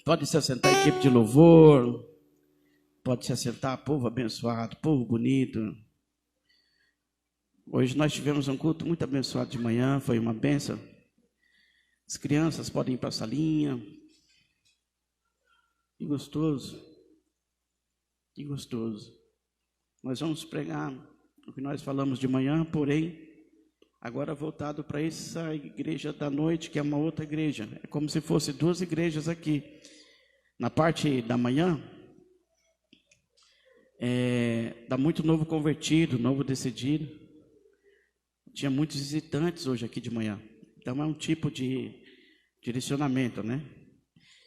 Pode se assentar, equipe de louvor. Pode se assentar, povo abençoado, povo bonito. Hoje nós tivemos um culto muito abençoado de manhã, foi uma bênção. As crianças podem ir para a salinha. Que gostoso. Que gostoso. Nós vamos pregar o que nós falamos de manhã, porém, agora voltado para essa igreja da noite, que é uma outra igreja. É como se fosse duas igrejas aqui. Na parte da manhã, dá muito novo convertido, novo decidido. Tinha muitos visitantes hoje aqui de manhã. Então é um tipo de direcionamento, né?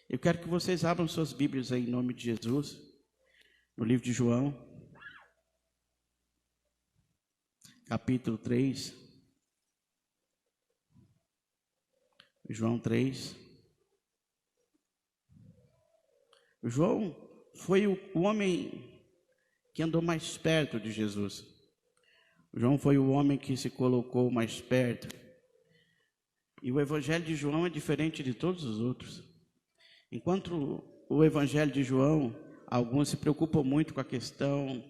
Eu quero que vocês abram suas Bíblias aí em nome de Jesus, no livro de João, capítulo 3. João 3. João foi o homem que andou mais perto de Jesus. João foi o homem que se colocou mais perto. E o evangelho de João é diferente de todos os outros. Enquanto o evangelho de João, alguns se preocupam muito com a questão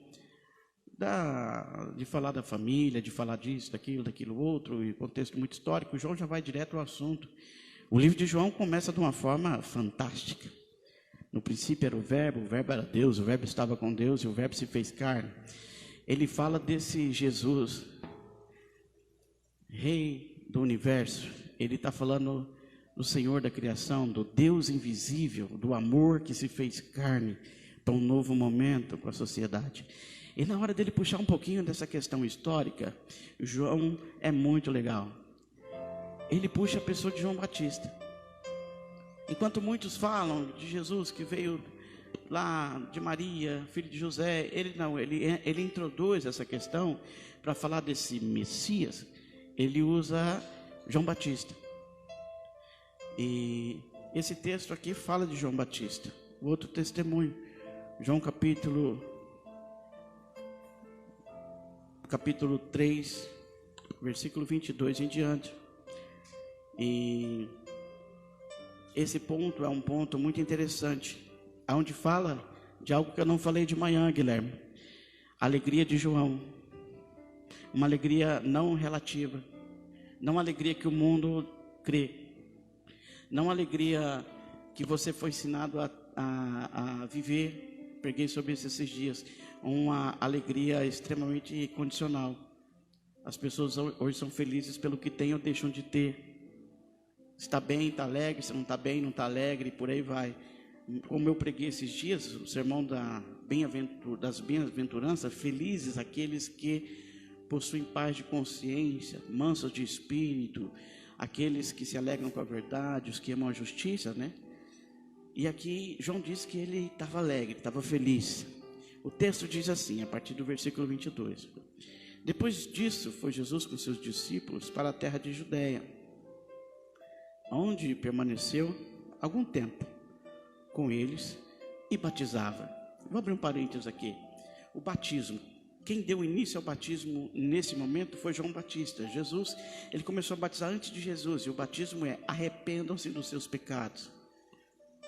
de falar da família, de falar disso, daquilo outro, e contexto muito histórico, João já vai direto ao assunto. O livro de João começa de uma forma fantástica. No princípio era o verbo era Deus, o verbo estava com Deus e o verbo se fez carne. Ele fala desse Jesus, Rei do universo. Ele está falando do Senhor da criação, do Deus invisível, do amor que se fez carne para um novo momento com a sociedade. E na hora dele puxar um pouquinho dessa questão histórica, João é muito legal. Ele puxa a pessoa de João Batista. Enquanto muitos falam de Jesus que veio lá de Maria, filho de José, ele introduz essa questão para falar desse Messias. Ele usa João Batista. E esse texto aqui fala de João Batista. O outro testemunho, João capítulo 3, versículo 22 em diante. E esse ponto é um ponto muito interessante, onde fala de algo que eu não falei de manhã, Guilherme. A alegria de João. Uma alegria não relativa. Não a alegria que o mundo crê. Não a alegria que você foi ensinado a viver. Preguei sobre isso esses dias. Uma alegria extremamente condicional. As pessoas hoje são felizes pelo que têm ou deixam de ter. Está bem, está alegre, se não está bem, não está alegre, e por aí vai. Como eu preguei esses dias, o sermão das bem-aventuranças, felizes aqueles que possuem paz de consciência, mansos de espírito, aqueles que se alegram com a verdade, os que amam a justiça, né? E aqui João diz que ele estava alegre, estava feliz. O texto diz assim, a partir do versículo 22. Depois disso, foi Jesus com seus discípulos para a terra de Judeia, onde permaneceu algum tempo com eles e batizava. Vou abrir um parênteses aqui. O batismo. Quem deu início ao batismo nesse momento foi João Batista. Jesus, ele começou a batizar antes de Jesus. E o batismo é: arrependam-se dos seus pecados.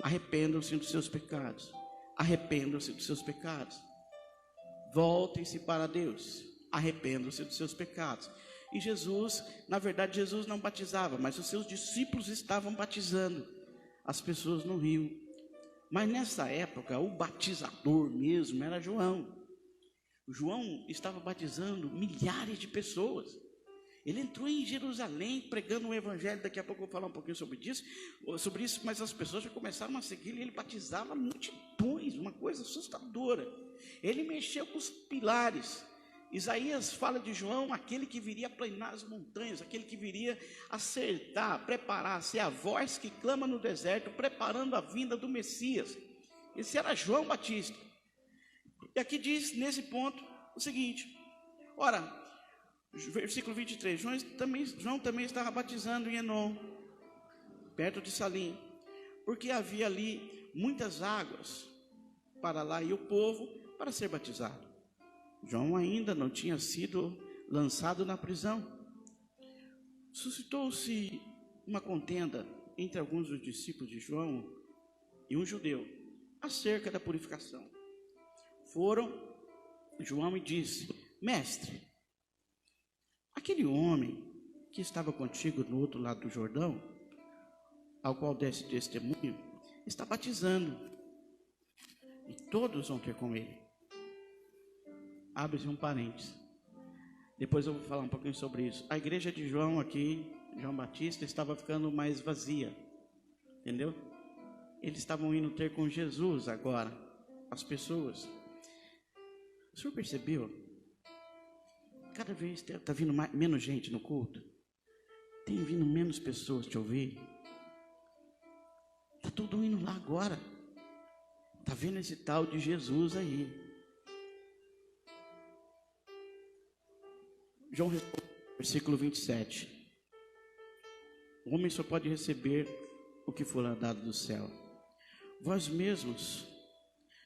Arrependam-se dos seus pecados. Arrependam-se dos seus pecados. Voltem-se para Deus. Arrependam-se dos seus pecados. E Jesus, na verdade, Jesus não batizava, mas os seus discípulos estavam batizando as pessoas no rio. Mas nessa época, o batizador mesmo era João. João estava batizando milhares de pessoas. Ele entrou em Jerusalém pregando o evangelho. Daqui a pouco eu vou falar um pouquinho sobre isso, mas as pessoas já começaram a seguir e ele batizava multidões, uma coisa assustadora. Ele mexeu com os pilares. Isaías fala de João, aquele que viria aplanar as montanhas, aquele que viria acertar, preparar, ser a voz que clama no deserto, preparando a vinda do Messias. Esse era João Batista. E aqui diz, nesse ponto, o seguinte: ora, versículo 23, João também estava batizando em Enom, perto de Salim, porque havia ali muitas águas para lá e o povo para ser batizado. João ainda não tinha sido lançado na prisão. Suscitou-se uma contenda entre alguns dos discípulos de João e um judeu acerca da purificação. Foram João e disse: Mestre, aquele homem que estava contigo no outro lado do Jordão, ao qual desse testemunho, está batizando, e todos vão ter com ele. Abre-se um parênteses. Depois eu vou falar um pouquinho sobre isso. A igreja de João aqui, João Batista, estava ficando mais vazia. Entendeu? Eles estavam indo ter com Jesus agora, as pessoas. O senhor percebeu? Cada vez está vindo menos gente no culto. Tem vindo menos pessoas te ouvir. Está tudo indo lá agora. Está vendo esse tal de Jesus aí. João, versículo 27. O homem só pode receber o que for dado do céu. Vós mesmos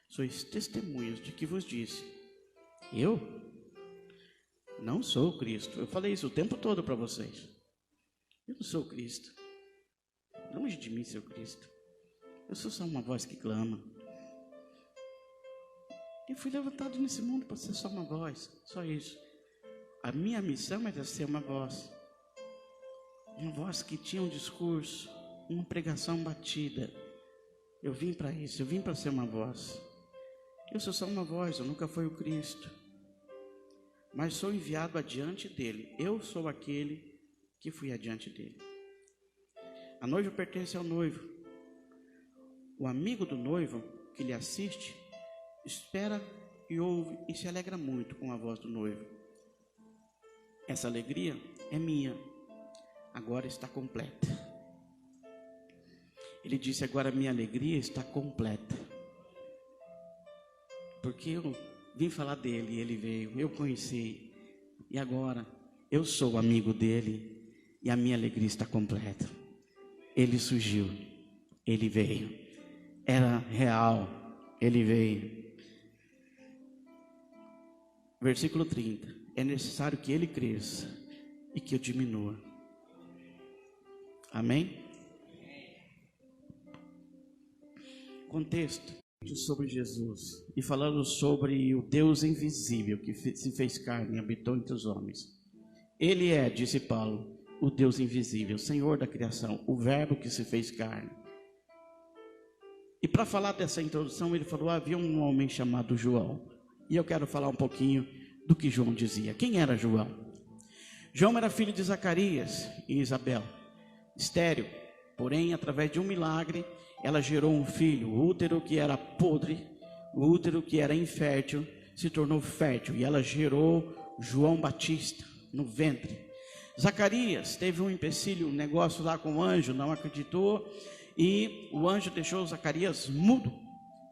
sois testemunhas de que vos disse: eu não sou o Cristo. Eu falei isso o tempo todo para vocês. Eu não sou o Cristo. Longe de mim ser o Cristo. Eu sou só uma voz que clama. Eu fui levantado nesse mundo para ser só uma voz. Só isso. A minha missão era ser uma voz que tinha um discurso, uma pregação batida. Eu vim para isso, eu vim para ser uma voz. Eu sou só uma voz, eu nunca fui o Cristo, mas sou enviado adiante dele. Eu sou aquele que fui adiante dele. A noiva pertence ao noivo. O amigo do noivo que lhe assiste espera e ouve e se alegra muito com a voz do noivo. Essa alegria é minha, agora está completa. Ele disse: agora minha alegria está completa, porque eu vim falar dele, ele veio, eu conheci, e agora eu sou amigo dele, e a minha alegria está completa. Ele surgiu, ele veio, era real, ele veio. Versículo 30. É necessário que ele cresça e que eu diminua. Amém? Contexto sobre Jesus e falando sobre o Deus invisível que se fez carne e habitou entre os homens. Ele é, disse Paulo, o Deus invisível, Senhor da criação, o Verbo que se fez carne. E para falar dessa introdução, ele falou: havia um homem chamado João. E eu quero falar um pouquinho do que João dizia. Quem era João? João era filho de Zacarias e Isabel, estéril, porém através de um milagre ela gerou um filho. O útero que era podre, o útero que era infértil, se tornou fértil, e ela gerou João Batista no ventre. Zacarias teve um empecilho, um negócio lá com o anjo, não acreditou, e o anjo deixou Zacarias mudo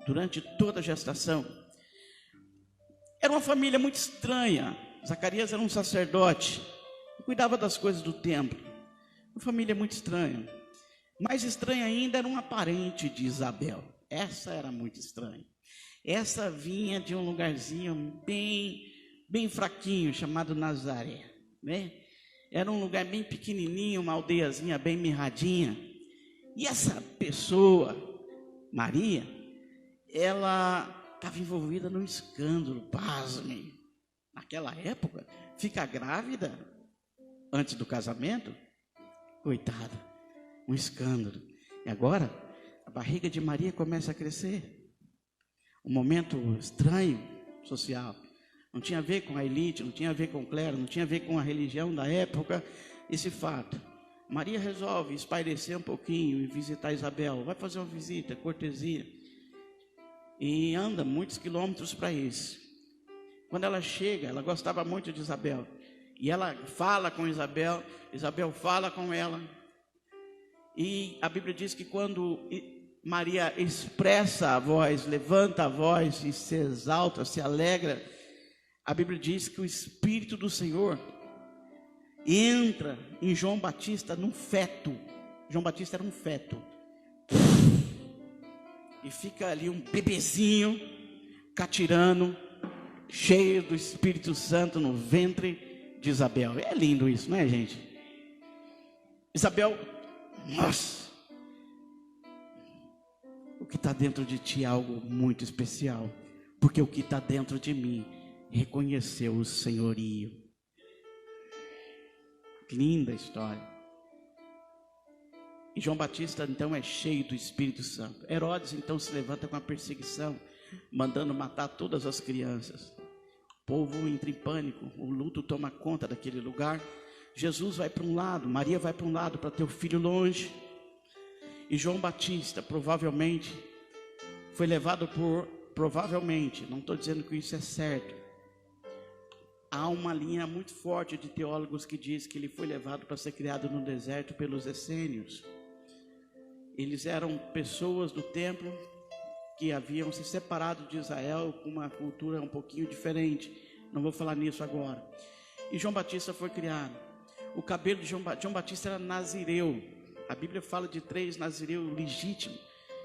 durante toda a gestação. Era uma família muito estranha. Zacarias era um sacerdote, cuidava das coisas do templo. Uma família muito estranha. Mais estranha ainda era uma parente de Isabel. Essa era muito estranha. Essa vinha de um lugarzinho bem fraquinho, chamado Nazaré, né? Era um lugar bem pequenininho, uma aldeiazinha bem mirradinha. E essa pessoa, Maria, ela estava envolvida num escândalo, pasmem. Naquela época, ficar grávida antes do casamento, coitada, um escândalo. E agora, a barriga de Maria começa a crescer. Um momento estranho, social. Não tinha a ver com a elite, não tinha a ver com o clero, não tinha a ver com a religião da época, esse fato. Maria resolve espairecer um pouquinho e visitar Isabel. Vai fazer uma visita, cortesia. E anda muitos quilômetros para isso. Quando ela chega, ela gostava muito de Isabel. E ela fala com Isabel, Isabel fala com ela. E a Bíblia diz que quando Maria expressa a voz, levanta a voz e se exalta, se alegra, a Bíblia diz que o Espírito do Senhor entra em João Batista num feto. João Batista era um feto. E fica ali um bebezinho, catirano, cheio do Espírito Santo no ventre de Isabel. É lindo isso, não é, gente? Isabel, nossa, que está dentro de ti é algo muito especial, porque o que está dentro de mim reconheceu o senhorio. Linda história. E João Batista então é cheio do Espírito Santo. Herodes então se levanta com a perseguição, mandando matar todas as crianças. O povo entra em pânico, o luto toma conta daquele lugar. Jesus vai para um lado, Maria vai para um lado para ter o filho longe. E João Batista provavelmente foi levado provavelmente, não estou dizendo que isso é certo. Há uma linha muito forte de teólogos que diz que ele foi levado para ser criado no deserto pelos essênios. Eles eram pessoas do templo que haviam se separado de Israel com uma cultura um pouquinho diferente. Não vou falar nisso agora. E João Batista foi criado. O cabelo de João Batista era nazireu. A Bíblia fala de 3 nazireus legítimos.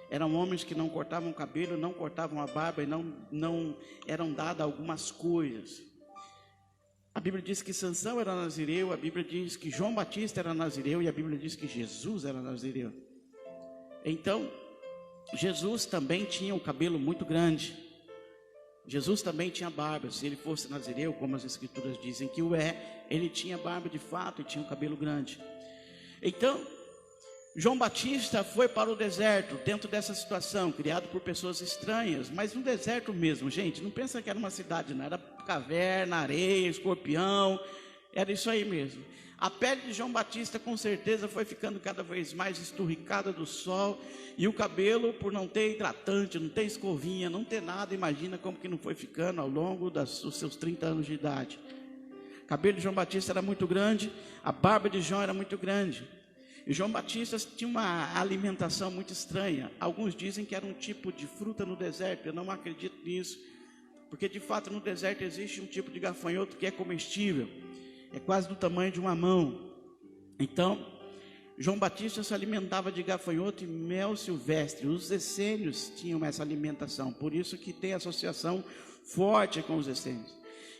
Eram homens que não cortavam o cabelo, não cortavam a barba e não eram dadas algumas coisas. A Bíblia diz que Sansão era nazireu, a Bíblia diz que João Batista era nazireu e a Bíblia diz que Jesus era nazireu. Então, Jesus também tinha um cabelo muito grande. Jesus também tinha barba. Se ele fosse nazireu, como as escrituras dizem que o é, ele tinha barba de fato e tinha um cabelo grande. Então, João Batista foi para o deserto, dentro dessa situação, criado por pessoas estranhas, mas no deserto mesmo, gente, não pensa que era uma cidade, não, era caverna, areia, escorpião, era isso aí mesmo. A pele de João Batista com certeza foi ficando cada vez mais esturricada do sol, e o cabelo, por não ter hidratante, não ter escovinha, não ter nada, imagina como que não foi ficando ao longo dos seus 30 anos de idade. O cabelo de João Batista era muito grande, a barba de João era muito grande. E João Batista tinha uma alimentação muito estranha. Alguns dizem que era um tipo de fruta no deserto. Eu não acredito nisso, porque de fato no deserto existe um tipo de gafanhoto que é comestível, é quase do tamanho de uma mão. Então, João Batista se alimentava de gafanhoto e mel silvestre. Os essênios tinham essa alimentação, por isso que tem associação forte com os essênios.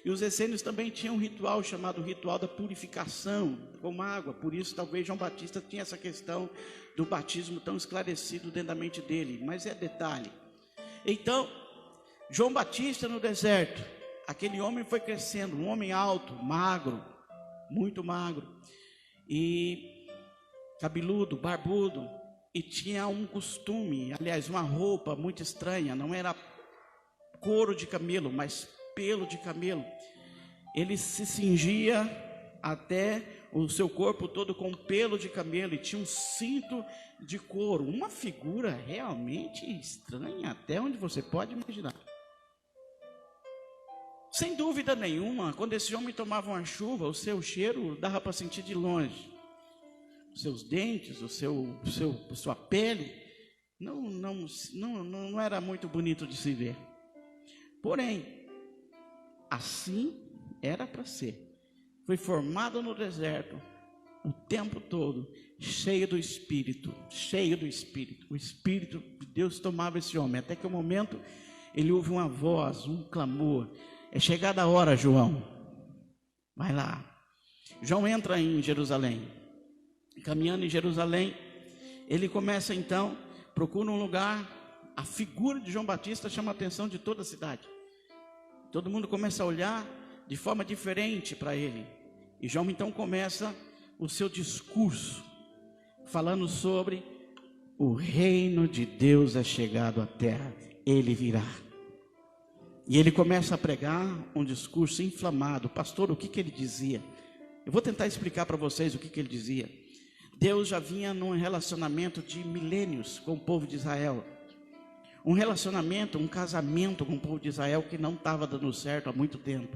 E os essênios também tinham um ritual chamado ritual da purificação com água. Por isso talvez João Batista tinha essa questão do batismo tão esclarecido dentro da mente dele. Mas é detalhe. Então, João Batista no deserto, aquele homem foi crescendo, um homem alto, magro, muito magro, e cabeludo, barbudo, e tinha um costume, aliás, uma roupa muito estranha, não era couro de camelo, mas pelo de camelo. Ele se cingia até o seu corpo todo com pelo de camelo e tinha um cinto de couro, uma figura realmente estranha, até onde você pode imaginar. Sem dúvida nenhuma, quando esse homem tomava uma chuva, o seu cheiro dava para sentir de longe. Os seus dentes, sua pele, não era muito bonito de se ver. Porém, assim era para ser. Foi formado no deserto o tempo todo, cheio do Espírito, cheio do Espírito. O Espírito de Deus tomava esse homem, até que o momento ele ouve uma voz, um clamor. É chegada a hora, João. Vai lá. João entra em Jerusalém. Caminhando em Jerusalém, ele começa então, procura um lugar. A figura de João Batista chama a atenção de toda a cidade. Todo mundo começa a olhar de forma diferente para ele. E João então começa o seu discurso, falando sobre o reino de Deus é chegado à terra, ele virá. E ele começa a pregar um discurso inflamado. Pastor, o que ele dizia? Eu vou tentar explicar para vocês o que ele dizia. Deus já vinha num relacionamento de milênios com o povo de Israel. Um relacionamento, um casamento com o povo de Israel que não estava dando certo há muito tempo.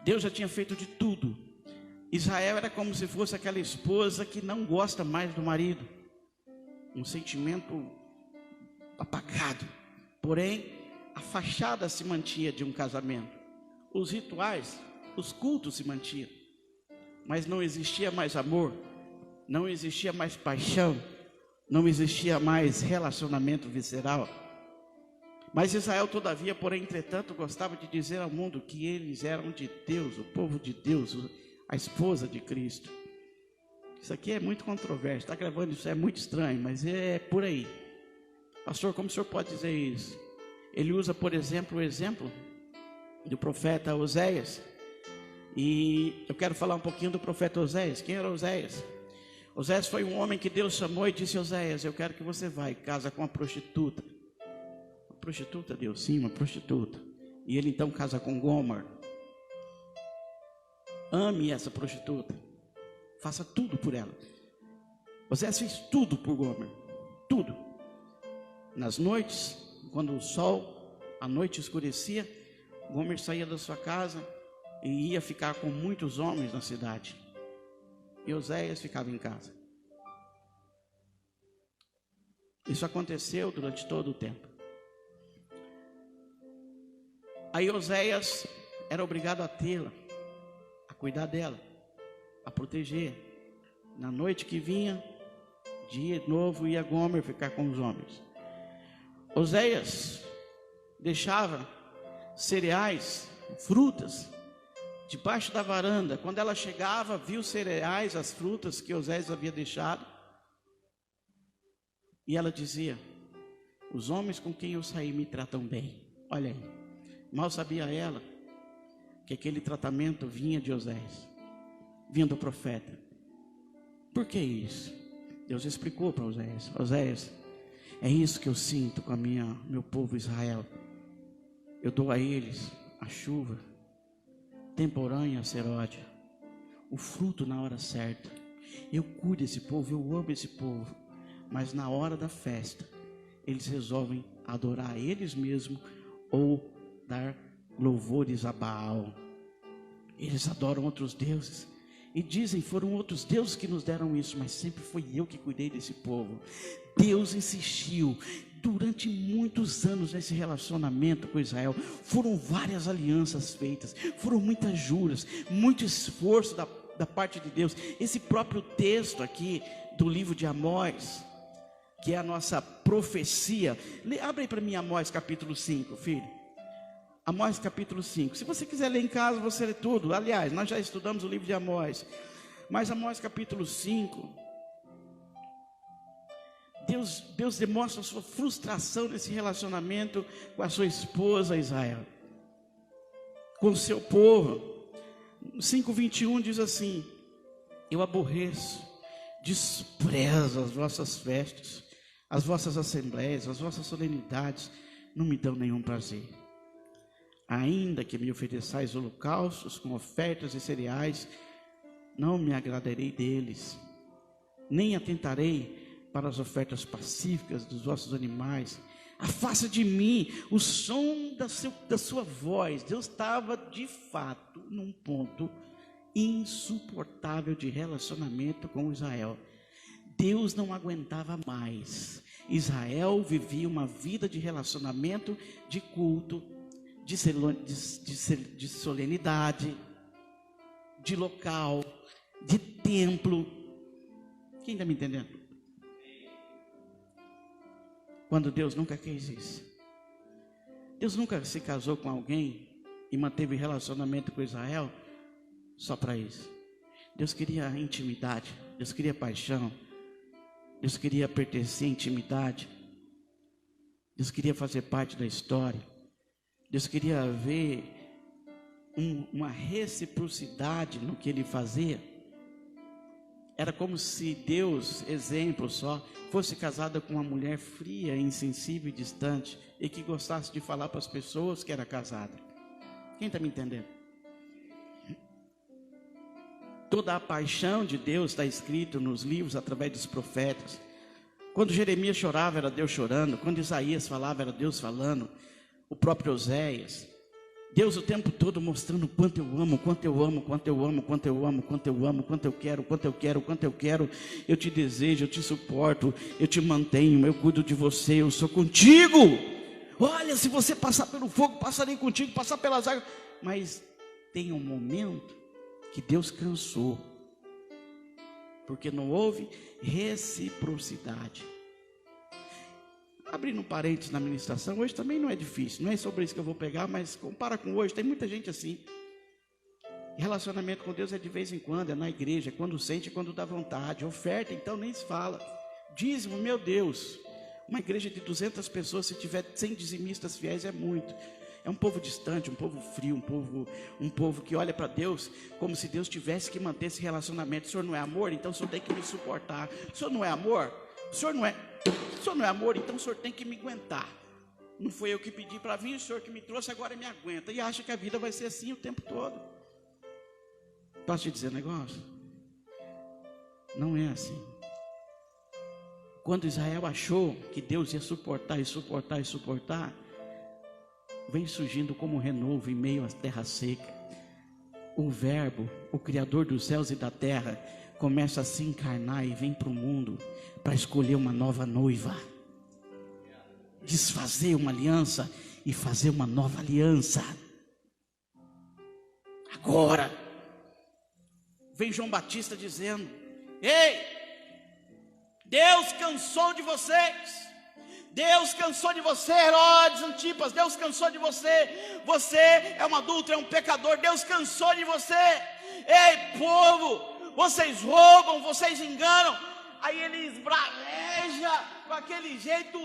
Deus já tinha feito de tudo. Israel era como se fosse aquela esposa que não gosta mais do marido. Um sentimento apagado. Porém, a fachada se mantinha de um casamento. Os rituais, os cultos se mantinham. Mas não existia mais amor, não existia mais paixão, não existia mais relacionamento visceral. Mas Israel, todavia, porém, entretanto, gostava de dizer ao mundo que eles eram de Deus, o povo de Deus, a esposa de Cristo. Isso aqui é muito controverso, está gravando isso, é muito estranho, mas é por aí. Pastor, como o senhor pode dizer isso? Ele usa, por exemplo, o exemplo do profeta Oséias. E eu quero falar um pouquinho do profeta Oséias. Quem era Oséias? Oséias foi um homem que Deus chamou e disse: Oséias, eu quero que você vá e casa com uma prostituta. Uma prostituta, Deus? Sim, uma prostituta. E ele então casa com Gomer. Ame essa prostituta. Faça tudo por ela. Oséias fez tudo por Gomer. Tudo. Nas noites, quando o sol, a noite escurecia, Gomer saía da sua casa e ia ficar com muitos homens na cidade. E Oséias ficava em casa. Isso aconteceu durante todo o tempo. Aí Oséias era obrigado a tê-la, a cuidar dela, a proteger. Na noite que vinha, dia novo, ia Gomer ficar com os homens. Oséias deixava cereais, frutas, debaixo da varanda. Quando ela chegava, viu os cereais, as frutas que Oséias havia deixado. E ela dizia: os homens com quem eu saí me tratam bem. Olha aí. Mal sabia ela que aquele tratamento vinha de Oséias, vinha do profeta. Por que isso? Deus explicou para Oséias: Oséias, é isso que eu sinto com meu povo Israel. Eu dou a eles a chuva temporânea, seródia, o fruto na hora certa. Eu cuido desse povo, eu amo esse povo. Mas na hora da festa, eles resolvem adorar eles mesmos ou dar louvores a Baal. Eles adoram outros deuses e dizem: foram outros deuses que nos deram isso, mas sempre foi eu que cuidei desse povo. Deus insistiu durante muitos anos nesse relacionamento com Israel. Foram várias alianças feitas, foram muitas juras, muito esforço da parte de Deus. Esse próprio texto aqui do livro de Amós, que é a nossa profecia. Abre aí para mim Amós capítulo 5, filho. Amós capítulo 5. Se você quiser ler em casa, você lê tudo. Aliás, nós já estudamos o livro de Amós. Mas Amós capítulo 5, Deus demonstra a sua frustração nesse relacionamento com a sua esposa Israel, com o seu povo. 5:21 diz assim: eu aborreço, desprezo as vossas festas, as vossas assembleias, as vossas solenidades, não me dão nenhum prazer. Ainda que me ofereçais holocaustos com ofertas e cereais, não me agradarei deles, nem atentarei para as ofertas pacíficas dos vossos animais. Afasta de mim o som da sua voz. Deus estava de fato num ponto insuportável de relacionamento com Israel. Deus não aguentava mais. Israel vivia uma vida de relacionamento, de culto, de solenidade, de local, de templo. Quem está me entendendo? Quando Deus nunca quis isso. Deus nunca se casou com alguém e manteve relacionamento com Israel só para isso. Deus queria intimidade, Deus queria paixão, Deus queria pertencer à intimidade, Deus queria fazer parte da história, Deus queria ver uma reciprocidade no que Ele fazia. Era como se Deus, exemplo só, fosse casado com uma mulher fria, insensível e distante, e que gostasse de falar para as pessoas que era casada. Quem está me entendendo? Toda a paixão de Deus está escrito nos livros através dos profetas. Quando Jeremias chorava, era Deus chorando. Quando Isaías falava, era Deus falando. O próprio Oséias. Deus o tempo todo mostrando quanto eu amo, quanto eu amo, quanto eu amo, quanto eu amo, quanto eu amo, quanto eu quero, quanto eu quero, quanto eu quero. Eu te desejo, eu te suporto, eu te mantenho, eu cuido de você, eu sou contigo. Olha, se você passar pelo fogo, passarei contigo, passar pelas águas. Mas tem um momento que Deus cansou, porque não houve reciprocidade. Abrindo um parênteses na ministração, hoje também não é difícil, não é sobre isso que eu vou pegar, mas compara com hoje, tem muita gente assim. Relacionamento com Deus é de vez em quando, é na igreja, é quando sente, é quando dá vontade. Oferta, então nem se fala. Dízimo, meu Deus, Uma igreja de 200 pessoas, se tiver 100 dizimistas fiéis, é muito. É um povo distante, um povo frio, um povo que olha para Deus como se Deus tivesse que manter esse relacionamento. O senhor não é amor, então o senhor tem que me suportar. O senhor não é amor? O senhor não é amor, então o senhor tem que me aguentar. Não foi eu que pedi para vir, o senhor que me trouxe, agora me aguenta. E acha que a vida vai ser assim o tempo todo. Posso te dizer um negócio? Não é assim. Quando Israel achou que Deus ia suportar, vem surgindo como um renovo em meio à terra seca. O Verbo, o Criador dos céus e da terra, começa a se encarnar e vem para o mundo para escolher uma nova noiva, desfazer uma aliança e fazer uma nova aliança. Agora vem João Batista dizendo: ei, Deus cansou de vocês. Deus cansou de você, Herodes, Antipas. Deus cansou de você. Você é um adúltero, é um pecador. Deus cansou de você. Ei, povo, vocês roubam, vocês enganam. Aí ele esbraveja com aquele jeito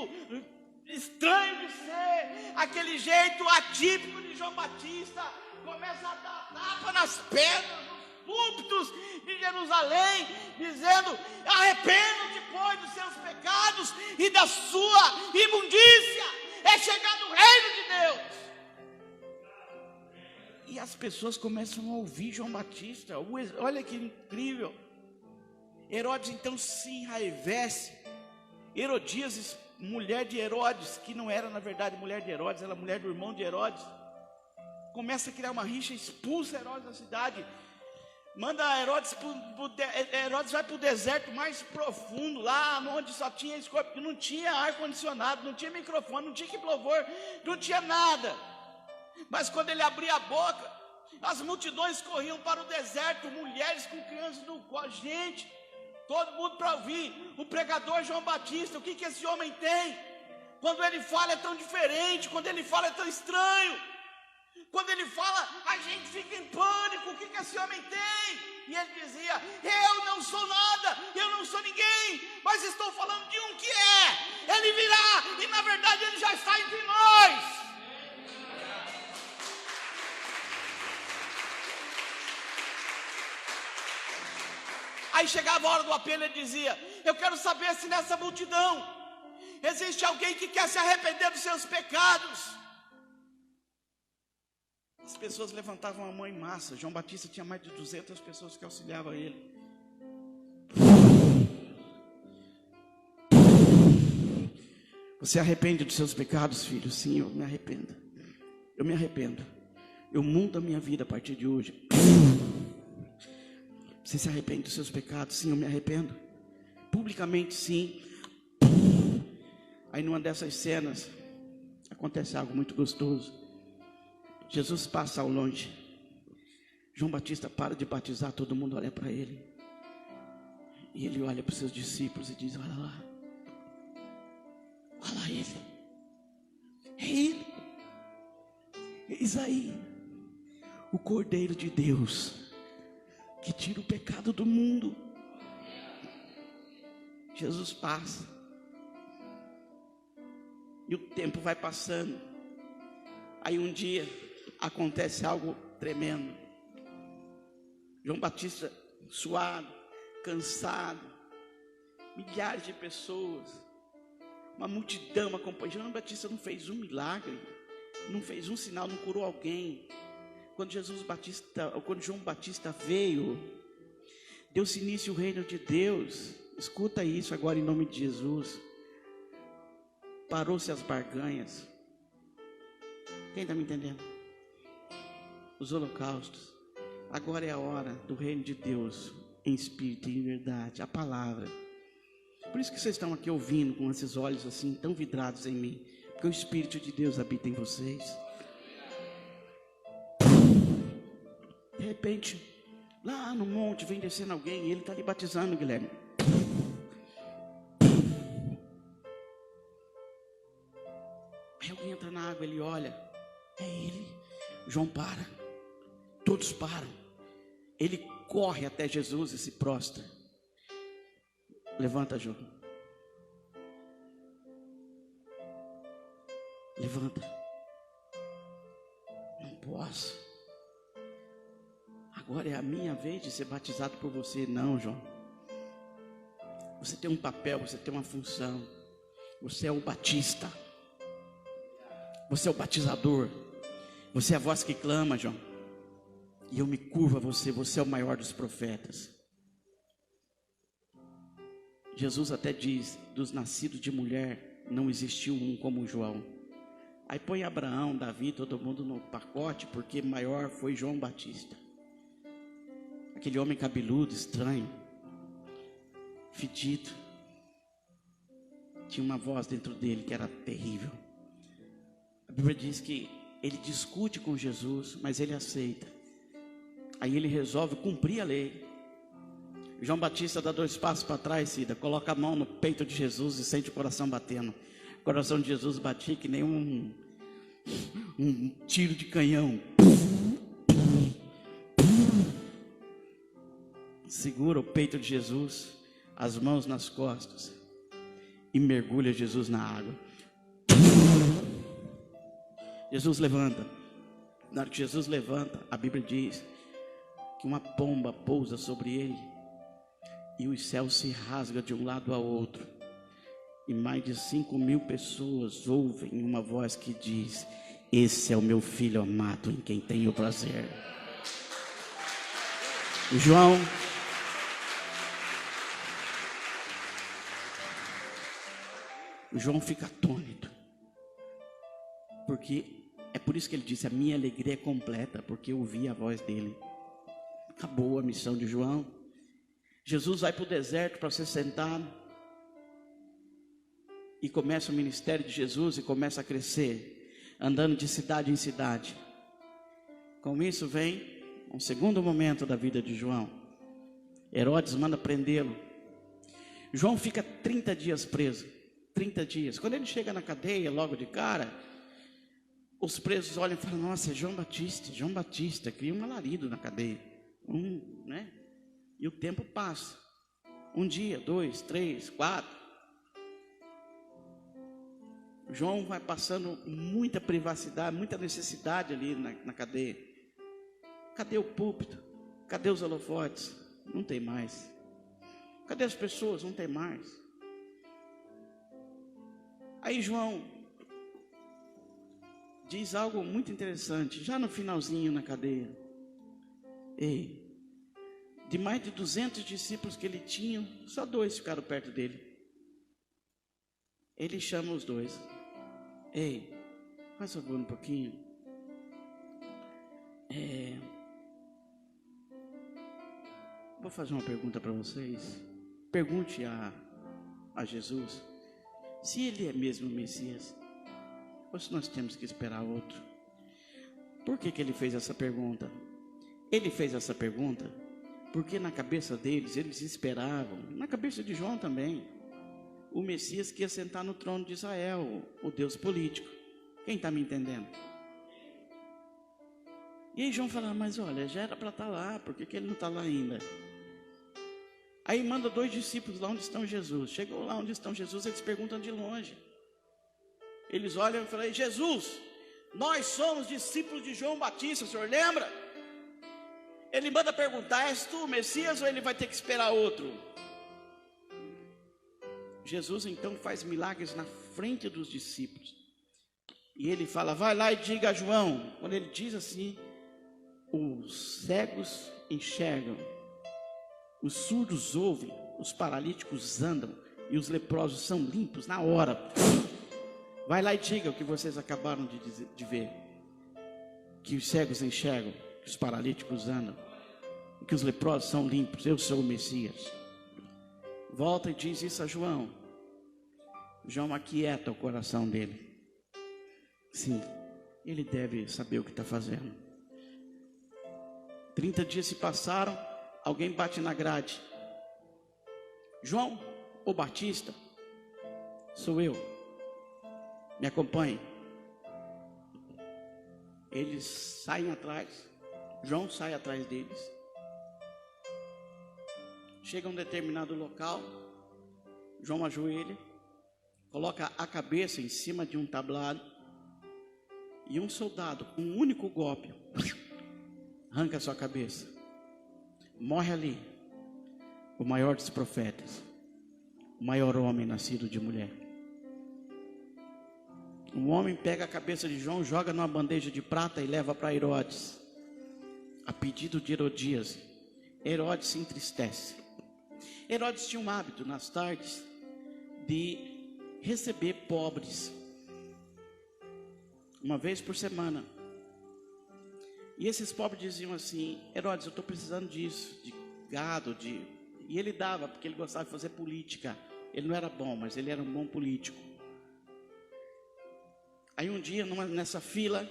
estranho de ser, aquele jeito atípico de João Batista. Começa a dar tapa nas pedras, púlpitos de Jerusalém, dizendo: arrependam-te, pois, dos seus pecados e da sua imundícia. É chegado o reino de Deus. E as pessoas começam a ouvir João Batista. Olha que incrível. Herodes então se enraivece. Herodias, mulher de Herodes, que não era na verdade mulher de Herodes, era mulher do irmão de Herodes, começa a criar uma rixa, expulsa Herodes da cidade. Manda Herodes vai para o deserto mais profundo, lá onde só tinha escorpião, não tinha ar-condicionado, não tinha microfone, não tinha louvor, não tinha nada. Mas quando ele abria a boca, as multidões corriam para o deserto, mulheres com crianças no colo, gente, todo mundo para ouvir o pregador João Batista. O que esse homem tem? Quando ele fala é tão diferente, quando ele fala é tão estranho. Quando ele fala, a gente fica em pânico. O que esse homem tem? E ele dizia: eu não sou nada, eu não sou ninguém, mas estou falando de um que é. Ele virá, e na verdade ele já está entre nós. Aí chegava a hora do apelo, ele dizia: eu quero saber se nessa multidão existe alguém que quer se arrepender dos seus pecados. As pessoas levantavam a mão em massa. João Batista tinha mais de 200 pessoas que auxiliavam ele. Você arrepende dos seus pecados, filho? Sim, eu me arrependo. Eu me arrependo. Eu mudo a minha vida a partir de hoje. Você se arrepende dos seus pecados? Sim, eu me arrependo. Publicamente, sim. Aí numa dessas cenas acontece algo muito gostoso. Jesus passa ao longe. João Batista para de batizar, todo mundo olha para ele. E ele olha para os seus discípulos e diz: olha lá ele. É ele. Eis aí o Cordeiro de Deus que tira o pecado do mundo. Jesus passa. E o tempo vai passando. Aí um dia acontece algo tremendo. João Batista suado, cansado, milhares de pessoas, uma multidão acompanhando. João Batista não fez um milagre, não fez um sinal, não curou alguém. Quando João Batista veio, deu-se início ao reino de Deus. Escuta isso agora em nome de Jesus. Parou-se as barganhas. Quem está me entendendo? Os holocaustos. Agora é a hora do reino de Deus, em espírito e em verdade, a palavra. Por isso que vocês estão aqui ouvindo com esses olhos assim, tão vidrados em mim, porque o Espírito de Deus habita em vocês. De repente, lá no monte vem descendo alguém, e ele está ali batizando, Guilherme. Aí alguém entra na água, ele olha, é ele. João para. Todos param. Ele corre até Jesus e se prostra. Levanta, João. Levanta. Não posso. Agora é a minha vez de ser batizado por você. Não, João. Você tem um papel, você tem uma função. Você é o batista. Você é o batizador. Você é a voz que clama, João. E eu me curvo a você. Você é o maior dos profetas. Jesus até diz: dos nascidos de mulher não existiu um como João. Aí põe Abraão, Davi, todo mundo no pacote, porque maior foi João Batista. Aquele homem cabeludo, estranho, fedido. Tinha uma voz dentro dele que era terrível. A Bíblia diz que ele discute com Jesus, mas ele aceita. Aí ele resolve cumprir a lei. João Batista dá 2 passos para trás, Cida, coloca a mão no peito de Jesus e sente o coração batendo. O coração de Jesus batia que nem um tiro de canhão. Segura o peito de Jesus, as mãos nas costas e mergulha Jesus na água. Jesus levanta. Na hora que Jesus levanta, a Bíblia diz que uma pomba pousa sobre ele e os céus se rasgam de um lado ao outro, e mais de 5.000 pessoas ouvem uma voz que diz: esse é o meu filho amado, em quem tenho prazer. E João fica atônito, porque é por isso que ele disse: a minha alegria é completa, porque eu ouvi a voz dele. Acabou a missão de João. Jesus vai para o deserto para ser sentado, e começa o ministério de Jesus e começa a crescer, andando de cidade em cidade. Com isso vem um segundo momento da vida de João. Herodes manda prendê-lo. João fica 30 dias preso. 30 dias. Quando ele chega na cadeia, logo de cara, os presos olham e falam: nossa, é João Batista, cria um alarido na cadeia. Né? E o tempo passa. 1 dia, 2, 3, 4. João vai passando muita privacidade, muita necessidade ali na cadeia. Cadê o púlpito? Cadê os holofotes? Não tem mais. Cadê as pessoas? Não tem mais. Aí João diz algo muito interessante, já no finalzinho na cadeia. Ei, de mais de 200 discípulos que ele tinha, só 2 ficaram perto dele. Ele chama os 2. Ei, faz favor um pouquinho. Vou fazer uma pergunta para vocês. Pergunte a Jesus se ele é mesmo o Messias, ou se nós temos que esperar outro. Por que ele fez essa pergunta? Ele fez essa pergunta porque na cabeça deles, eles esperavam, na cabeça de João também, o Messias que ia sentar no trono de Israel, o Deus político. Quem está me entendendo? E aí João fala: mas olha, já era para estar lá, por que ele não está lá ainda? Aí manda 2 discípulos lá onde estão Jesus. Chegou lá onde estão Jesus, eles perguntam de longe. Eles olham e falam: Jesus, nós somos discípulos de João Batista, o senhor lembra? Ele manda perguntar: és tu o Messias ou ele vai ter que esperar outro? Jesus então faz milagres na frente dos discípulos. E ele fala: vai lá e diga a João. Quando ele diz assim, os cegos enxergam, os surdos ouvem, os paralíticos andam e os leprosos são limpos na hora. Vai lá e diga o que vocês acabaram de ver: que os cegos enxergam, que os paralíticos andam, que os leprosos são limpos. Eu sou o Messias. Volta e diz isso a João. João aquieta o coração dele. Sim, ele deve saber o que está fazendo. 30 dias se passaram. Alguém bate na grade. João, o Batista, sou eu. Me acompanhe. Eles saem atrás. João sai atrás deles. Chega a um determinado local. João ajoelha, coloca a cabeça em cima de um tablado E um soldado, com um único golpe, arranca a sua cabeça. Morre ali o maior dos profetas, o maior homem nascido de mulher. Um homem pega a cabeça de João, joga numa bandeja de prata e leva para Herodes, a pedido de Herodias. Herodes se entristece. Herodes tinha um hábito nas tardes de receber pobres, uma vez por semana. E esses pobres diziam assim: Herodes, eu estou precisando disso, de gado, E ele dava, porque ele gostava de fazer política. Ele não era bom, mas ele era um bom político. Aí um dia, nessa fila,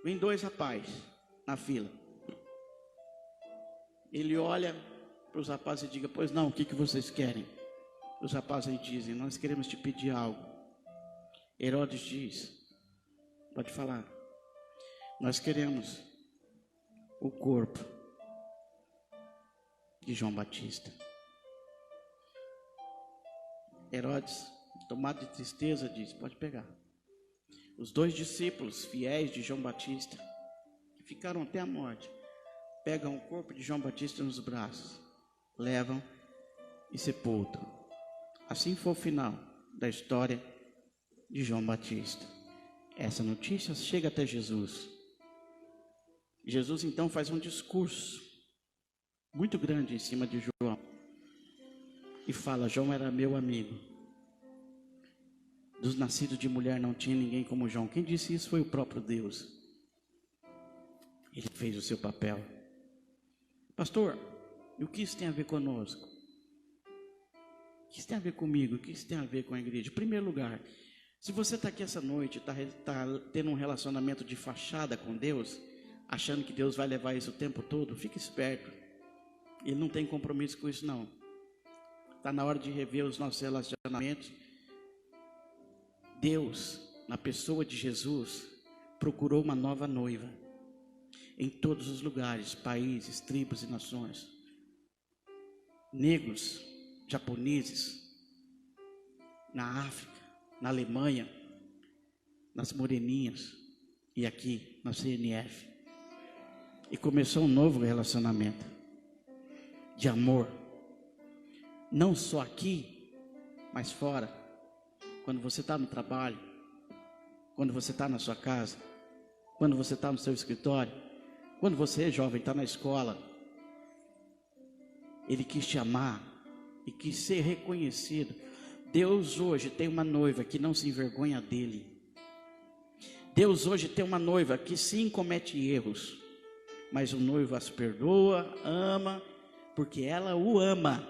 vem dois rapazes na fila. Ele olha para os rapazes e diz: pois não, o que vocês querem? Os rapazes dizem: nós queremos te pedir algo. Herodes diz: pode falar. Nós queremos o corpo de João Batista. Herodes, tomado de tristeza, diz: pode pegar. Os dois discípulos fiéis de João Batista, que ficaram até a morte, pegam o corpo de João Batista nos braços, levam e sepultam. Assim foi o final da história de João Batista. Essa notícia chega até Jesus. Jesus então faz um discurso muito grande em cima de João e fala: João era meu amigo. Dos nascidos de mulher não tinha ninguém como João. Quem disse isso foi o próprio Deus. Ele fez o seu papel. Pastor, e o que isso tem a ver conosco? O que isso tem a ver comigo? O que isso tem a ver com a igreja? Em primeiro lugar, se você está aqui essa noite, está tendo um relacionamento de fachada com Deus, achando que Deus vai levar isso o tempo todo, fique esperto. Ele não tem compromisso com isso não. Está na hora de rever os nossos relacionamentos. Deus, na pessoa de Jesus, procurou uma nova noiva em todos os lugares, países, tribos e nações. Negros, japoneses, na África, na Alemanha, nas Moreninhas e aqui na CNF. E começou um novo relacionamento de amor, não só aqui, mas fora. Quando você está no trabalho, quando você está na sua casa, quando você está no seu escritório, quando você, jovem, está na escola. Ele quis te amar e quis ser reconhecido. Deus hoje tem uma noiva que não se envergonha dele. Deus hoje tem uma noiva que sim comete erros, mas o noivo as perdoa, ama, porque ela o ama.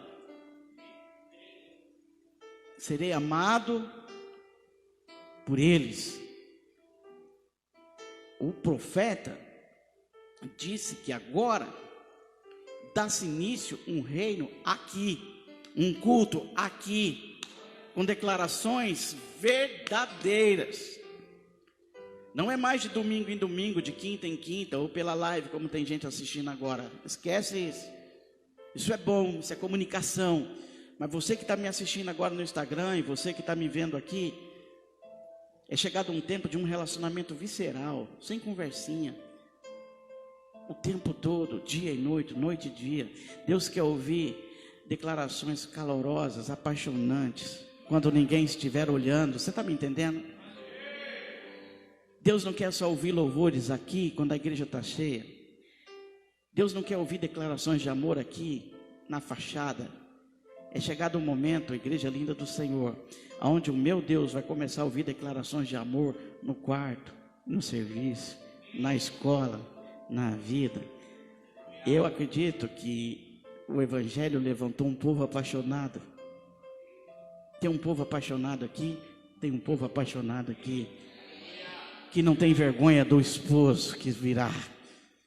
Serei amado por eles. O profeta disse que agora dá-se início um reino aqui, um culto aqui, com declarações verdadeiras. Não é mais de domingo em domingo, de quinta em quinta, ou pela live, como tem gente assistindo agora. Esquece isso. Isso é bom, isso é comunicação. Mas você que está me assistindo agora no Instagram, e você que está me vendo aqui, é chegado um tempo de um relacionamento visceral, sem conversinha. O tempo todo, dia e noite, noite e dia. Deus quer ouvir declarações calorosas, apaixonantes, quando ninguém estiver olhando. Você está me entendendo? Deus não quer só ouvir louvores aqui, quando a igreja está cheia. Deus não quer ouvir declarações de amor aqui, na fachada. É chegado um momento, igreja linda do Senhor, onde o meu Deus vai começar a ouvir declarações de amor no quarto, no serviço, na escola, na vida. Eu acredito que o Evangelho levantou um povo apaixonado. Tem um povo apaixonado aqui, tem um povo apaixonado aqui, que não tem vergonha do esposo que virá,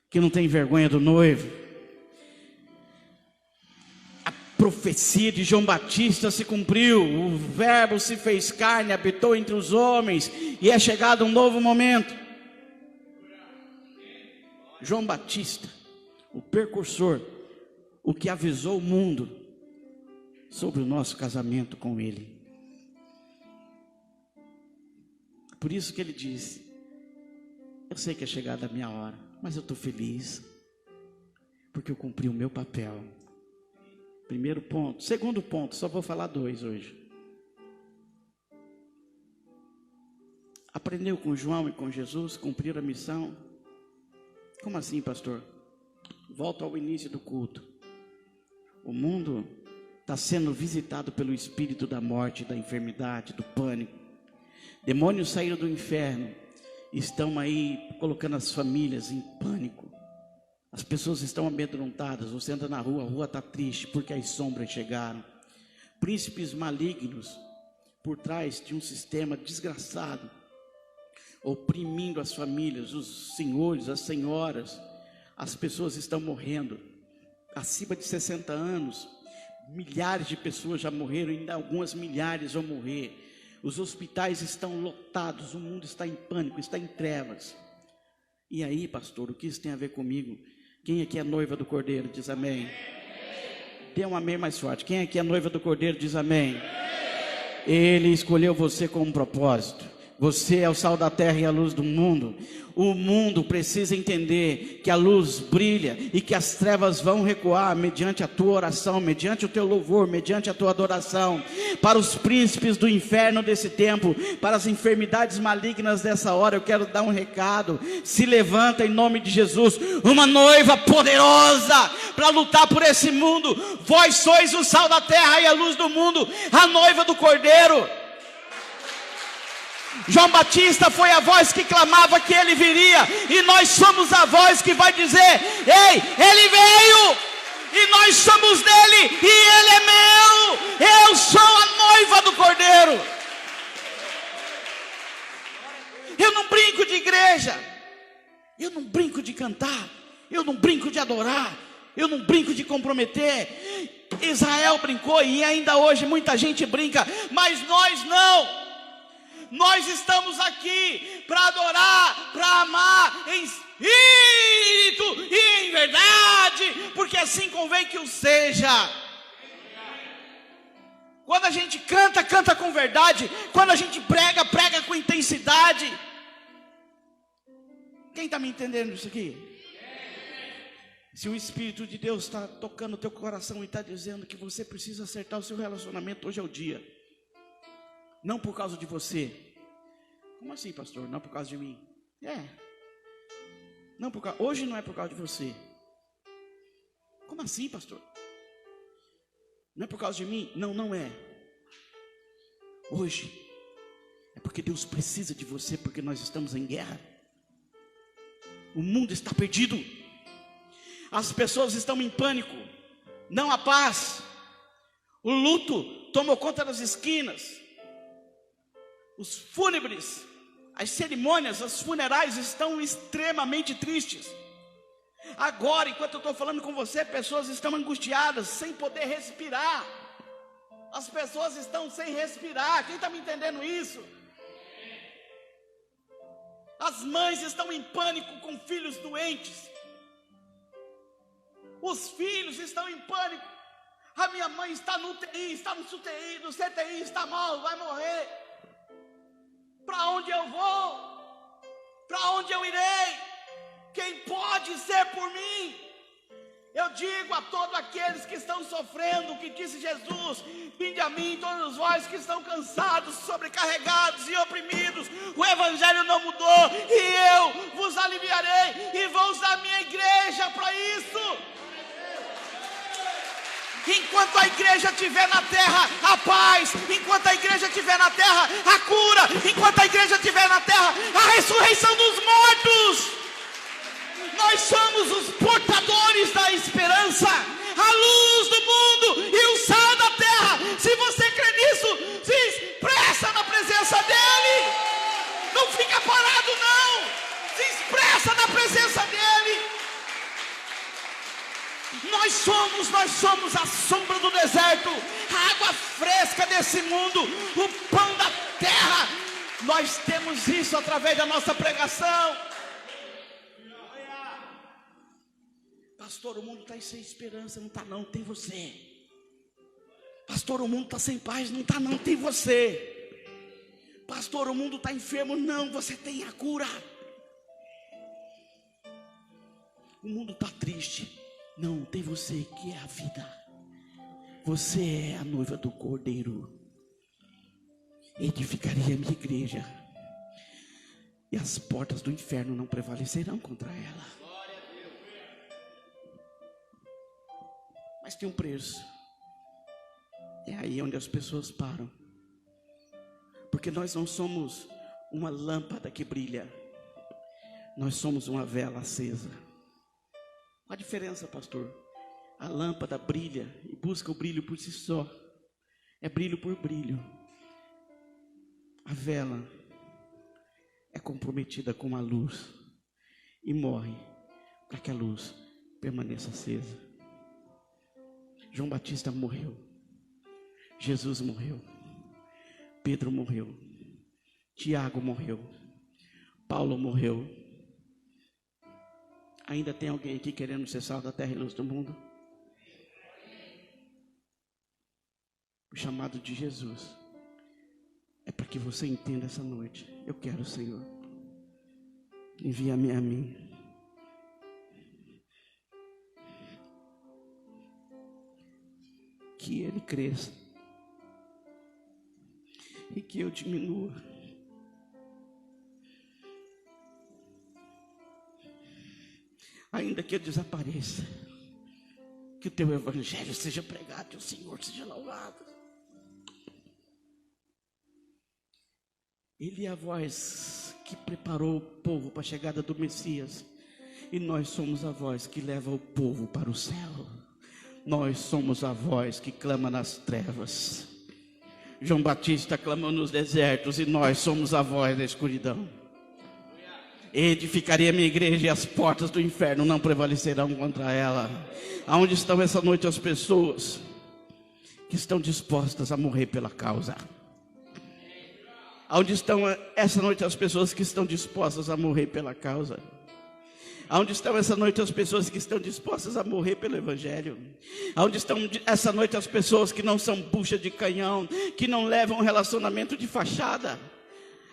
que não tem vergonha do noivo. A profecia de João Batista se cumpriu, o verbo se fez carne, habitou entre os homens, e é chegado um novo momento. João Batista, o precursor, o que avisou o mundo sobre o nosso casamento com ele. Por isso que ele disse: eu sei que é chegada a minha hora, mas eu estou feliz, porque eu cumpri o meu papel. Primeiro ponto. Segundo ponto, só vou falar 2 hoje. Aprendeu com João e com Jesus, cumprir a missão. Como assim, pastor? Volta ao início do culto. O mundo está sendo visitado pelo espírito da morte, da enfermidade, do pânico. Demônios saíram do inferno, estão aí colocando as famílias em pânico. As pessoas estão amedrontadas. Você anda na rua, a rua está triste porque as sombras chegaram. Príncipes malignos por trás de um sistema desgraçado, oprimindo as famílias, os senhores, as senhoras. As pessoas estão morrendo. Acima de 60 anos, milhares de pessoas já morreram, ainda algumas milhares vão morrer. Os hospitais estão lotados, o mundo está em pânico, está em trevas. E aí, pastor, o que isso tem a ver comigo? Quem aqui é noiva do Cordeiro, diz amém. Dê um amém mais forte. Quem aqui é noiva do Cordeiro, diz amém. Ele escolheu você com um propósito. Você é o sal da terra e a luz do mundo. O mundo precisa entender que a luz brilha e que as trevas vão recuar mediante a tua oração, mediante o teu louvor, mediante a tua adoração. Para os príncipes do inferno desse tempo, para as enfermidades malignas dessa hora, eu quero dar um recado. Se levanta em nome de Jesus, uma noiva poderosa para lutar por esse mundo. Vós sois o sal da terra e a luz do mundo, a noiva do Cordeiro. João Batista foi a voz que clamava que ele viria, e nós somos a voz que vai dizer: ei, ele veio, e nós somos dele, e ele é meu. Eu sou a noiva do Cordeiro. Eu não brinco de igreja, eu não brinco de cantar, eu não brinco de adorar, eu não brinco de comprometer. Israel brincou e ainda hoje muita gente brinca, mas nós não. Nós estamos aqui para adorar, para amar em espírito e em verdade, porque assim convém que o seja. Quando a gente canta, canta com verdade. Quando a gente prega, prega com intensidade. Quem está me entendendo isso aqui? Se o Espírito de Deus está tocando o teu coração e está dizendo que você precisa acertar o seu relacionamento, hoje é o dia. Não por causa de você. Como assim, pastor? Não por causa de mim? Não por causa. Hoje não é por causa de você. Como assim, pastor? Não é por causa de mim? Não, não é. Hoje é porque Deus precisa de você, porque nós estamos em guerra. O mundo está perdido. As pessoas estão em pânico. Não há paz. O luto tomou conta das esquinas. Os fúnebres, as cerimônias, os funerais estão extremamente tristes. Agora, enquanto eu estou falando com você, pessoas estão angustiadas, sem poder respirar. As pessoas estão sem respirar. Quem está me entendendo isso? As mães estão em pânico com filhos doentes. Os filhos estão em pânico. A minha mãe está no UTI, está no CTI, está mal, vai morrer. Para onde eu vou? Para onde eu irei? Quem pode ser por mim? Eu digo a todos aqueles que estão sofrendo, o que disse Jesus: vinde a mim todos vós que estão cansados, sobrecarregados e oprimidos. O evangelho não mudou, e eu vos aliviarei, e vou usar a minha igreja para isso. Enquanto a igreja estiver na terra, a paz. Enquanto a igreja estiver na terra, a cura. Enquanto a igreja estiver na terra, a ressurreição dos mortos. Nós somos os portadores da esperança, a luz do mundo e o sal da terra. Se você crê nisso, se expressa na presença dele. Não fica parado não, se expressa na presença dele. Nós somos a sombra do deserto, a água fresca desse mundo, o pão da terra. Nós temos isso através da nossa pregação. Pastor, o mundo está sem esperança. Não está não, tem você. Pastor, o mundo está sem paz. Não está não, tem você. Pastor, o mundo está enfermo. Não, você tem a cura. O mundo está triste. Não, tem você que é a vida. Você é a noiva do Cordeiro. Edificaria a minha igreja, e as portas do inferno não prevalecerão contra ela. Mas tem um preço. É aí onde as pessoas param. Porque nós não somos uma lâmpada que brilha. Nós somos uma vela acesa. Qual a diferença, pastor? A lâmpada brilha e busca o brilho por si só. É brilho por brilho. A vela é comprometida com a luz e morre para que a luz permaneça acesa. João Batista morreu. Jesus morreu. Pedro morreu. Tiago morreu. Paulo morreu. Ainda tem alguém aqui querendo ser sal da terra e luz do mundo? O chamado de Jesus é para que você entenda essa noite. Eu quero, Senhor, envia-me a mim. Que Ele cresça e que eu diminua. Ainda que eu desapareça, que o teu evangelho seja pregado e o Senhor seja louvado. Ele é a voz que preparou o povo para a chegada do Messias. E nós somos a voz que leva o povo para o céu. Nós somos a voz que clama nas trevas. João Batista clamou nos desertos e nós somos a voz da escuridão. Edificarei a minha igreja e as portas do inferno não prevalecerão contra ela. Aonde estão essa noite as pessoas que estão dispostas a morrer pela causa? Aonde estão essa noite as pessoas que estão dispostas a morrer pela causa? Aonde estão essa noite as pessoas que estão dispostas a morrer pelo Evangelho? Aonde estão essa noite as pessoas que não são bucha de canhão, que não levam um relacionamento de fachada?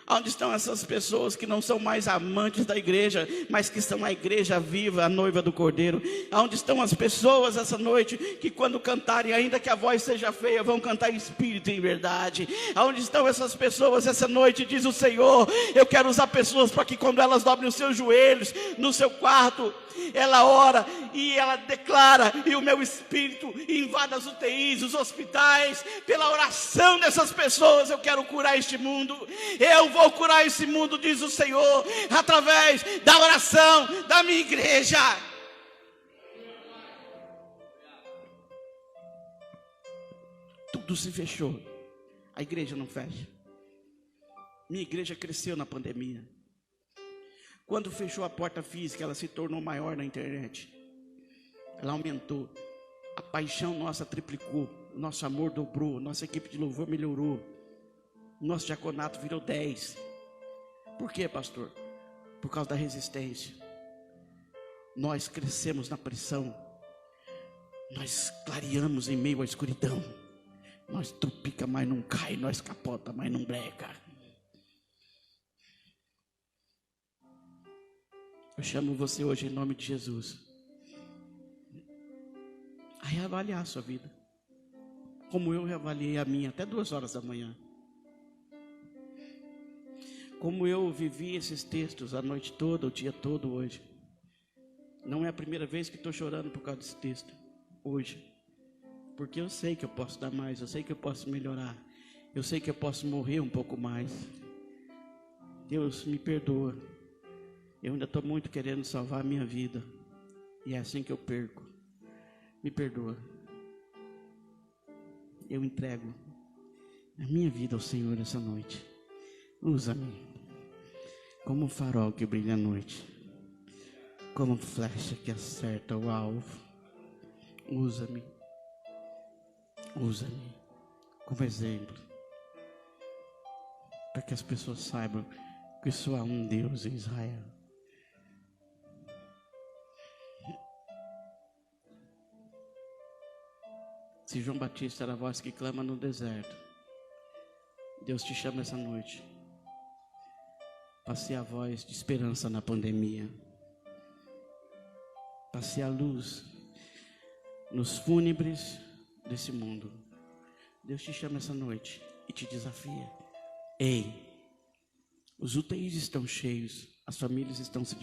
Onde estão essas pessoas que não são mais amantes da igreja, mas que são a igreja viva, a noiva do Cordeiro? Onde estão as pessoas essa noite que quando cantarem, ainda que a voz seja feia, vão cantar em espírito e em verdade? Onde estão essas pessoas essa noite? Diz o Senhor, eu quero usar pessoas para que quando elas dobrem os seus joelhos no seu quarto, ela ora e ela declara, e o meu espírito invada as UTIs, os hospitais. Pela oração dessas pessoas eu quero curar este mundo. Eu vou curar esse mundo, diz o Senhor, através da oração da minha igreja. Tudo se fechou, a igreja não fecha. Minha igreja cresceu na pandemia. Quando fechou a porta física, ela se tornou maior na internet. Ela aumentou. A paixão nossa triplicou. O nosso amor dobrou. Nossa equipe de louvor melhorou. Nosso diaconato virou 10. Por quê, pastor? Por causa da resistência. Nós crescemos na pressão. Nós clareamos em meio à escuridão. Nós trupica, mas não cai. Nós capota, mas não breca. Eu chamo você hoje em nome de Jesus a reavaliar a sua vida, como eu reavaliei a minha até 2 horas da manhã. Como eu vivi esses textos a noite toda, o dia todo hoje. Não é a primeira vez que estou chorando por causa desse texto hoje, porque eu sei que eu posso dar mais, eu sei que eu posso melhorar, eu sei que eu posso morrer um pouco mais. Deus me perdoa. Eu ainda estou muito querendo salvar a minha vida. E é assim que eu perco. Me perdoa. Eu entrego a minha vida ao Senhor essa noite. Usa-me como um farol que brilha à noite, como flecha que acerta o alvo. Usa-me. Usa-me como exemplo, para que as pessoas saibam que só há um Deus em Israel. Se João Batista era a voz que clama no deserto, Deus te chama essa noite para ser a voz de esperança na pandemia, para ser a luz nos fúnebres desse mundo. Deus te chama essa noite e te desafia. Ei, os UTIs estão cheios, as famílias estão se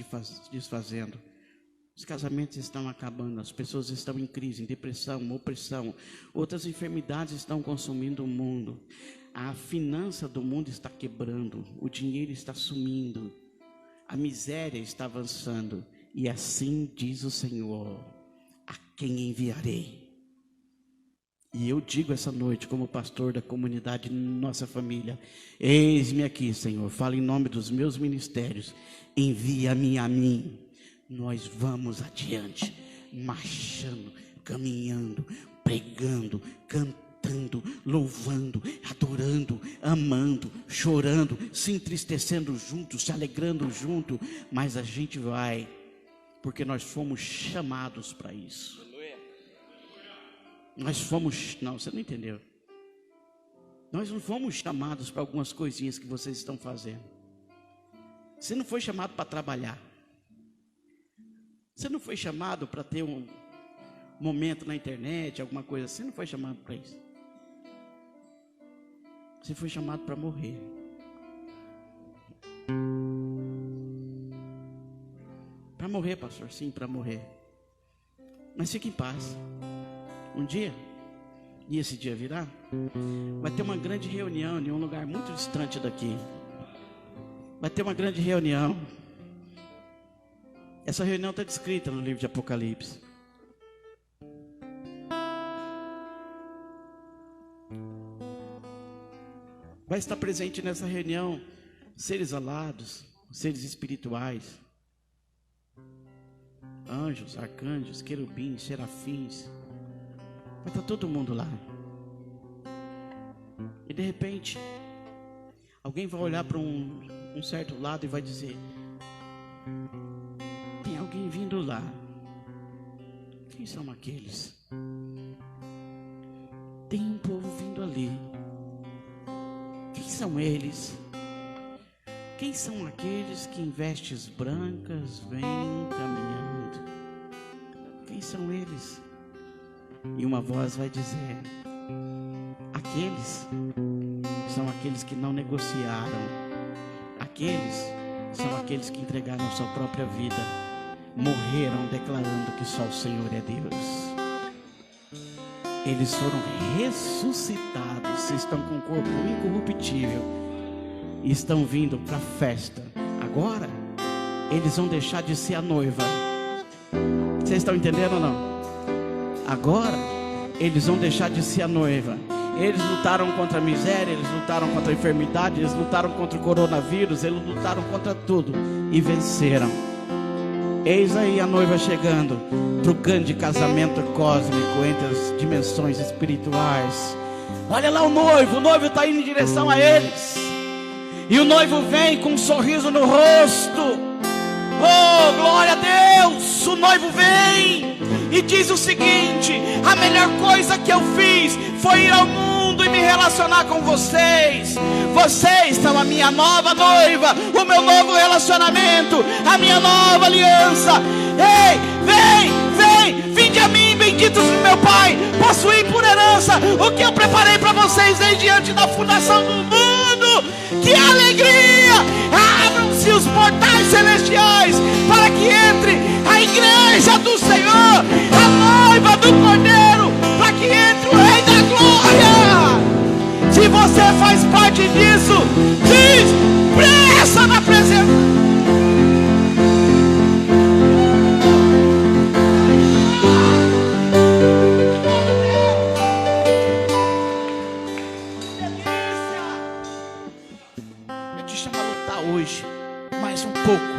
desfazendo, os casamentos estão acabando, as pessoas estão em crise, em depressão, opressão, outras enfermidades estão consumindo o mundo, a finança do mundo está quebrando, o dinheiro está sumindo, a miséria está avançando, e assim diz o Senhor: a quem enviarei? E eu digo essa noite, como pastor da comunidade Nossa Família: eis-me aqui, Senhor, fala em nome dos meus ministérios, envia-me a mim. Nós vamos adiante, marchando, caminhando, pregando, cantando, louvando, adorando, amando, chorando, se entristecendo junto, se alegrando junto, mas a gente vai, porque nós fomos chamados para isso. Nós fomos, não, você não entendeu. Nós não fomos chamados para algumas coisinhas que vocês estão fazendo. Você não foi chamado para trabalhar. Você não foi chamado para ter um momento na internet, alguma coisa. Você não foi chamado para isso. Você foi chamado para morrer. Para morrer, pastor, sim, para morrer. Mas fique em paz. Um dia, e esse dia virá, vai ter uma grande reunião em um lugar muito distante daqui. Vai ter uma grande reunião. Essa reunião está descrita no livro de Apocalipse. Vai estar presente nessa reunião seres alados, seres espirituais, anjos, arcanjos, querubins, serafins. Vai estar todo mundo lá. E de repente, alguém vai olhar para um certo lado e vai dizer: tem alguém vindo lá. Quem são aqueles? Tem um povo vindo ali. Quem são eles? Quem são aqueles que em vestes brancas vêm caminhando? Quem são eles? E uma voz vai dizer: aqueles são aqueles que não negociaram. Aqueles são aqueles que entregaram a sua própria vida, morreram declarando que só o Senhor é Deus. Eles foram ressuscitados, estão com o corpo incorruptível e estão vindo para a festa. Agora eles vão deixar de ser a noiva. Vocês estão entendendo ou não? Agora eles vão deixar de ser a noiva. Eles lutaram contra a miséria, eles lutaram contra a enfermidade, eles lutaram contra o coronavírus, eles lutaram contra tudo e venceram. Eis aí a noiva chegando para o grande casamento cósmico entre as dimensões espirituais. Olha lá o noivo está indo em direção a eles. E o noivo vem com um sorriso no rosto. Oh, glória a Deus! O noivo vem e diz o seguinte: a melhor coisa que eu fiz foi ir ao mundo e me relacionar com vocês. Vocês são a minha nova noiva, o meu novo relacionamento, a minha nova aliança. Ei, vinde a mim, benditos do meu Pai, possuí por herança o que eu preparei para vocês desde antes da fundação do mundo. Que alegria! Abram-se os portais celestiais para que entre a igreja do Senhor, a noiva do Cordeiro, para que entre o Rei da Glória. Se você faz parte disso, diz: pressa na presença. Eu te chamo a lutar hoje mais um pouco.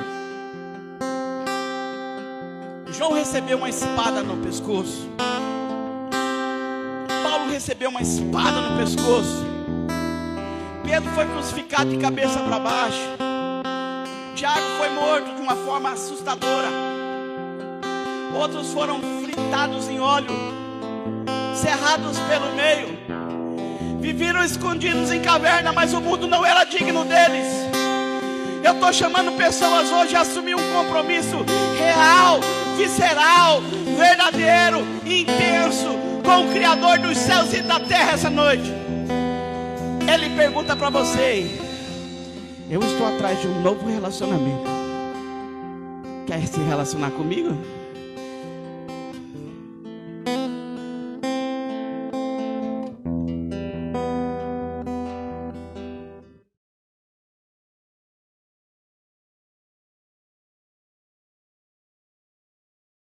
João recebeu uma espada no pescoço. Paulo recebeu uma espada no pescoço. Pedro foi crucificado de cabeça para baixo. Tiago foi morto de uma forma assustadora. Outros foram fritados em óleo, cerrados pelo meio. Viveram escondidos em caverna, mas o mundo não era digno deles. Eu estou chamando pessoas hoje a assumir um compromisso real, visceral, verdadeiro, intenso, com o Criador dos céus e da terra essa noite. Ele pergunta para você: eu estou atrás de um novo relacionamento. Quer se relacionar comigo?